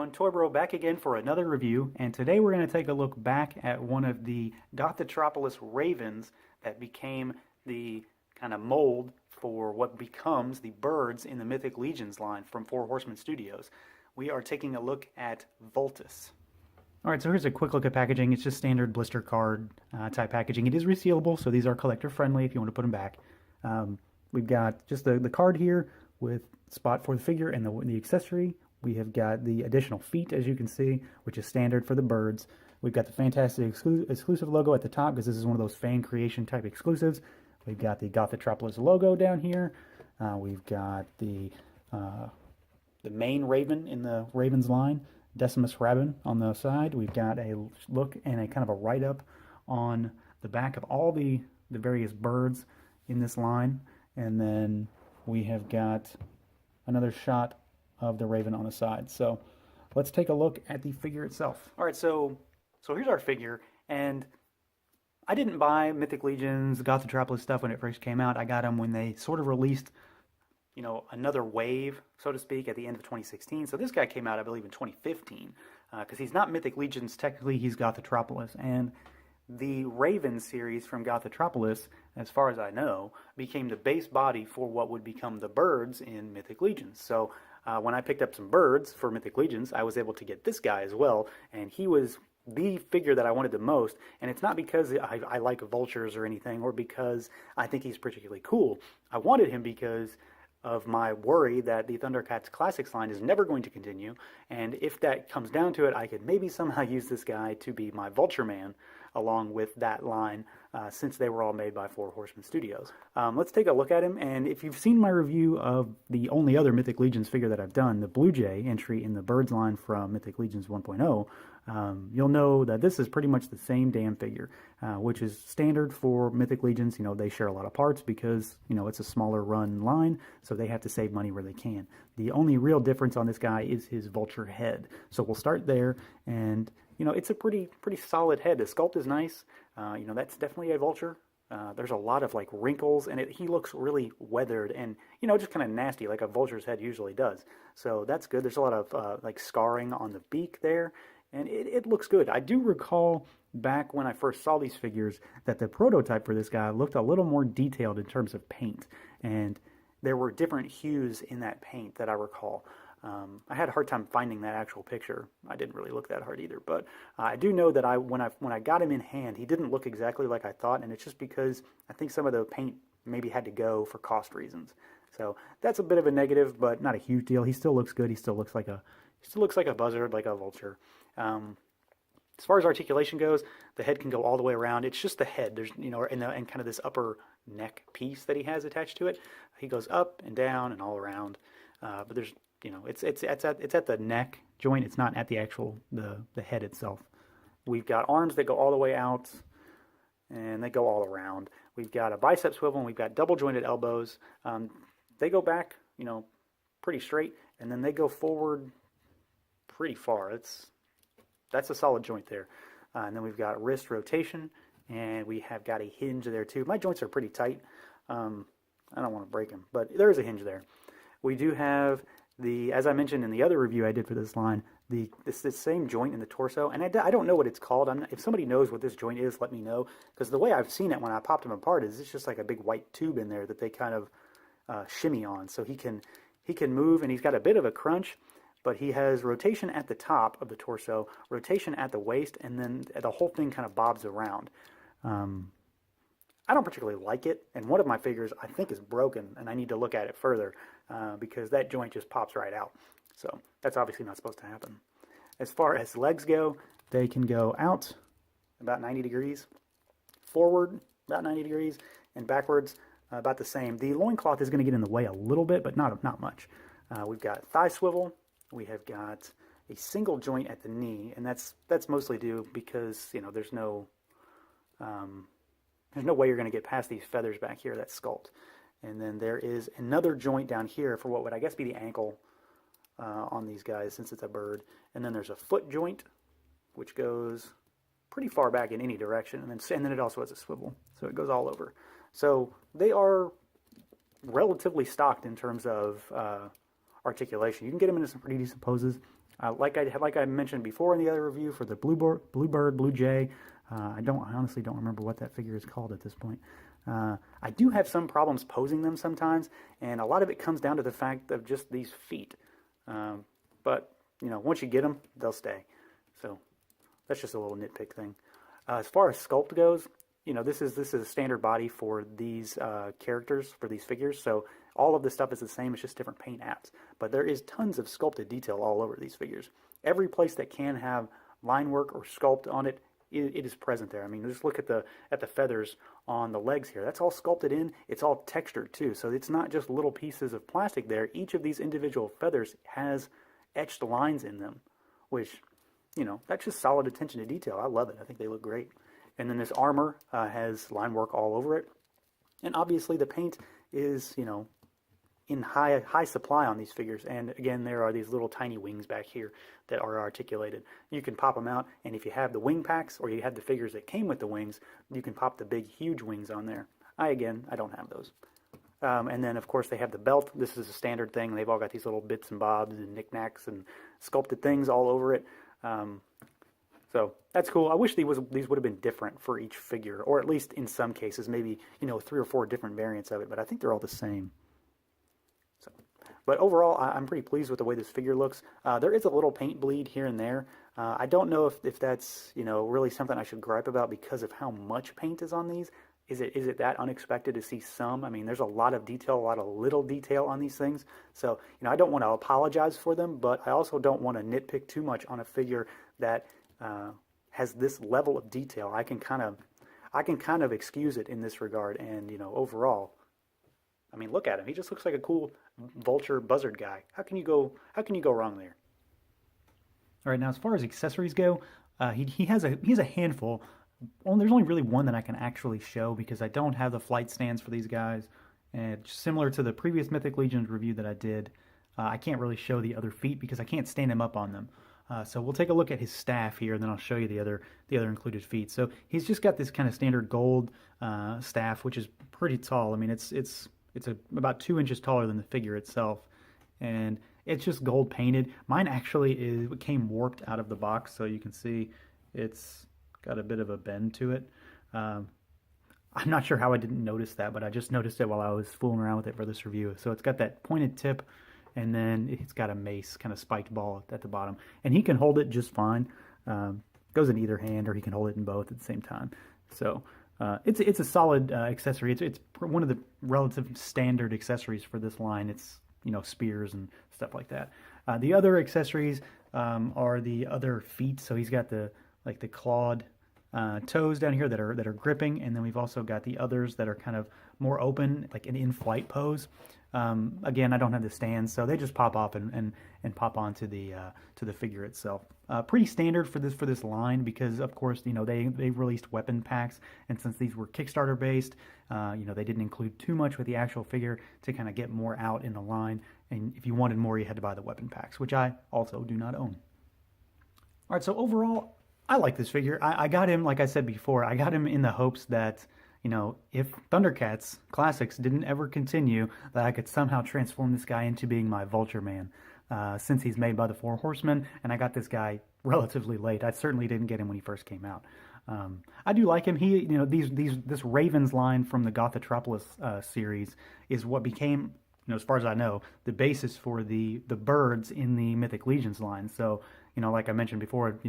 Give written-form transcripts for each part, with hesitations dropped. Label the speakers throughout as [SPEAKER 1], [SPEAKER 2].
[SPEAKER 1] everyone, Toybro back again for another review, and today we're going to take a look back at one of the Gothitropolis ravens that became the kind of mold for what becomes the birds in the Mythic Legions line from Four Horsemen Studios. We are taking a look at Vultus. Alright, so here's a quick look at packaging. It's just standard blister card type packaging. It is resealable, so these are collector friendly if you want to put them back. We've got just the card here with spot for the figure and the accessory. We have got the additional feet, as you can see, which is standard for the birds. We've got the fantastic exclusive logo at the top, because this is one of those fan creation type exclusives. We've got the Gothitropolis logo down here. We've got the main raven in the Ravens line, Decimus Raven on the side. We've got a look and a kind of a write-up on the back of all the various birds in this line. And then we have got another shot of the raven on the side. So let's take a look at the figure itself. All right, so here's our figure, and I didn't buy Mythic Legions, Gothitropolis stuff when it first came out. I got them when they sort of released, you know, another wave, so to speak, at the end of 2016. So this guy came out, I believe, in 2015, because he's not Mythic Legions. Technically, he's Gothitropolis, and the Raven series from Gothitropolis, as far as I know, became the base body for what would become the birds in Mythic Legions. So when I picked up some birds for Mythic Legions, I was able to get this guy as well, and he was the figure that I wanted the most. And it's not because I like vultures or anything, or because I think he's particularly cool. I wanted him because of my worry that the Thundercats Classics line is never going to continue, and if that comes down to it, I could maybe somehow use this guy to be my Vulture Man along with that line, since they were all made by Four Horsemen Studios. Let's take a look at him, and if you've seen my review of the only other Mythic Legions figure that I've done, the Blue Jay entry in the Birds line from Mythic Legions 1.0, you'll know that this is pretty much the same damn figure, which is standard for Mythic Legions. You know, they share a lot of parts because, you know, it's a smaller run line, so they have to save money where they can. The only real difference on this guy is his Vulture Head. So we'll start there, and you know, it's a pretty solid head. The sculpt is nice. You know, that's definitely a vulture. There's a lot of like wrinkles, and he looks really weathered and, you know, just kind of nasty, like a vulture's head usually does. So that's good. There's a lot of like scarring on the beak there, and it looks good. I do recall back when I first saw these figures that the prototype for this guy looked a little more detailed in terms of paint, and there were different hues in that paint that I recall. I had a hard time finding that actual picture. I didn't really look that hard either, but I do know that when I got him in hand, he didn't look exactly like I thought, and it's just because I think some of the paint maybe had to go for cost reasons. So that's a bit of a negative, but not a huge deal. He still looks good. He still looks like a buzzard, like a vulture. As far as articulation goes, the head can go all the way around. It's just the head. There's, you know, and kind of this upper neck piece that he has attached to it. He goes up and down and all around, but there's, you know, it's at the neck joint. It's not at the actual the head itself. We've got arms that go all the way out, and they go all around. We've got a bicep swivel, and we've got double jointed elbows. They go back, you know, pretty straight, and then they go forward pretty far. That's a solid joint there. And then we've got wrist rotation, and we have got a hinge there too. My joints are pretty tight. I don't want to break them, but there is a hinge there. We do have as I mentioned in the other review I did for this line, this same joint in the torso, and I don't know what it's called. If somebody knows what this joint is, let me know, because the way I've seen it when I popped them apart is it's just like a big white tube in there that they kind of shimmy on, so he can move, and he's got a bit of a crunch, but he has rotation at the top of the torso, rotation at the waist, and then the whole thing kind of bobs around. I don't particularly like it, and one of my figures I think is broken, and I need to look at it further because that joint just pops right out. So that's obviously not supposed to happen. As far as legs go, they can go out about 90 degrees, forward about 90 degrees, and backwards about the same. The loincloth is going to get in the way a little bit, but not much. We've got thigh swivel. We have got a single joint at the knee, and that's mostly due because, you know, there's no way you're going to get past these feathers back here, that sculpt. And then there is another joint down here for what would I guess be the ankle on these guys, since it's a bird. And then there's a foot joint, which goes pretty far back in any direction, and then it also has a swivel, so it goes all over. So they are relatively stocked in terms of articulation. You can get them into some pretty decent poses. Like I mentioned before in the other review for the Bluebird, Blue Jay, I honestly don't remember what that figure is called at this point. I do have some problems posing them sometimes, and a lot of it comes down to the fact of just these feet. But once you get them, they'll stay. So that's just a little nitpick thing. As far as sculpt goes, this is a standard body for these characters, for these figures. So all of this stuff is the same. It's just different paint apps. But there is tons of sculpted detail all over these figures. Every place that can have line work or sculpt on it, it is present there. I mean, just look at the feathers on the legs here. That's all sculpted in. It's all textured too. So it's not just little pieces of plastic there. Each of these individual feathers has etched lines in them, which, that's just solid attention to detail. I love it. I think they look great. And then this armor has line work all over it. And obviously the paint is, in high supply on these figures. And again, there are these little tiny wings back here that are articulated. You can pop them out, and if you have the wing packs or you have the figures that came with the wings, you can pop the big, huge wings on there. I don't have those. And then, of course, they have the belt. This is a standard thing. They've all got these little bits and bobs and knickknacks and sculpted things all over it. So that's cool. I wish these would have been different for each figure, or at least in some cases, maybe 3 or 4 different variants of it. But I think they're all the same. So, but overall, I'm pretty pleased with the way this figure looks. There is a little paint bleed here and there. I don't know if that's really something I should gripe about because of how much paint is on these. Is it that unexpected to see some? I mean, there's a lot of detail, a lot of little detail on these things. So, I don't want to apologize for them, but I also don't want to nitpick too much on a figure that has this level of detail. I can kind of excuse it in this regard. And overall, I mean, look at him. He just looks like a cool vulture buzzard guy. How can you go wrong there? All right, now as far as accessories go, he has a handful. Well, there's only really one that I can actually show because I don't have the flight stands for these guys. And similar to the previous Mythic Legions review that I did, I can't really show the other feet because I can't stand him up on them. So we'll take a look at his staff here, and then I'll show you the other included feet. So he's just got this kind of standard gold staff, which is pretty tall. I mean, it's about 2 inches taller than the figure itself, and it's just gold painted. Mine actually came warped out of the box, so you can see it's got a bit of a bend to it. I'm not sure how I didn't notice that, but I just noticed it while I was fooling around with it for this review. So it's got that pointed tip, and then it's got a mace, kind of spiked ball at the bottom. And he can hold it just fine. Goes in either hand, or he can hold it in both at the same time. So it's a solid accessory. It's one of the relative standard accessories for this line. It's spears and stuff like that. The other accessories are the other feet. So he's got the clawed toes down here that are gripping, and then we've also got the others that are kind of more open, like an in-flight pose. Again, I don't have the stands, so they just pop off and pop onto the figure itself. Pretty standard for this line because, of course, they released weapon packs, and since these were Kickstarter based, they didn't include too much with the actual figure to kind of get more out in the line. And if you wanted more, you had to buy the weapon packs, which I also do not own. All right, so overall, I like this figure. I got him, like I said before, I got him in the hopes that, if Thundercats Classics didn't ever continue, that I could somehow transform this guy into being my Vulture Man. Since he's made by the Four Horsemen, and I got this guy relatively late. I certainly didn't get him when he first came out. I do like him. He, this Ravens line from the Gothitropolis series is what became, as far as I know, the basis for the birds in the Mythic Legions line. So, like I mentioned before,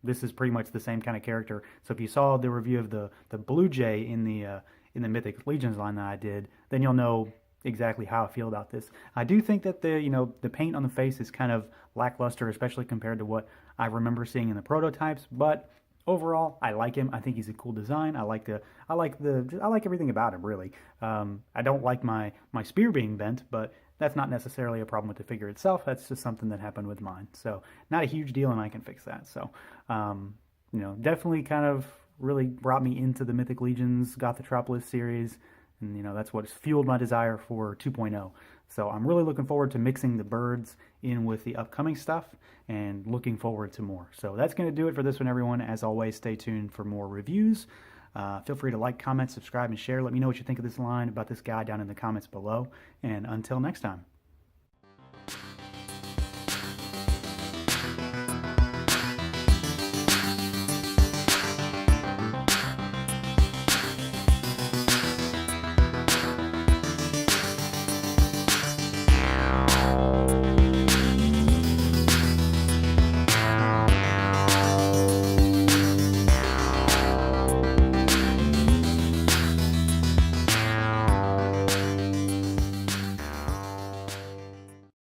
[SPEAKER 1] this is pretty much the same kind of character. So if you saw the review of the Blue Jay in the Mythic Legions line that I did, then you'll know exactly how I feel about this. I do think that the paint on the face is kind of lackluster, especially compared to what I remember seeing in the prototypes. But overall, I like him. I think he's a cool design. I like everything about him, really. I don't like my spear being bent, but that's not necessarily a problem with the figure itself. That's just something that happened with mine. So not a huge deal, and I can fix that. So, definitely kind of really brought me into the Mythic Legions Gothitropolis series. And, that's what's fueled my desire for 2.0. So I'm really looking forward to mixing the birds in with the upcoming stuff and looking forward to more. So that's going to do it for this one, everyone. As always, stay tuned for more reviews. Feel free to like, comment, subscribe, and share. Let me know what you think of this line, about this guy down in the comments below. And until next time.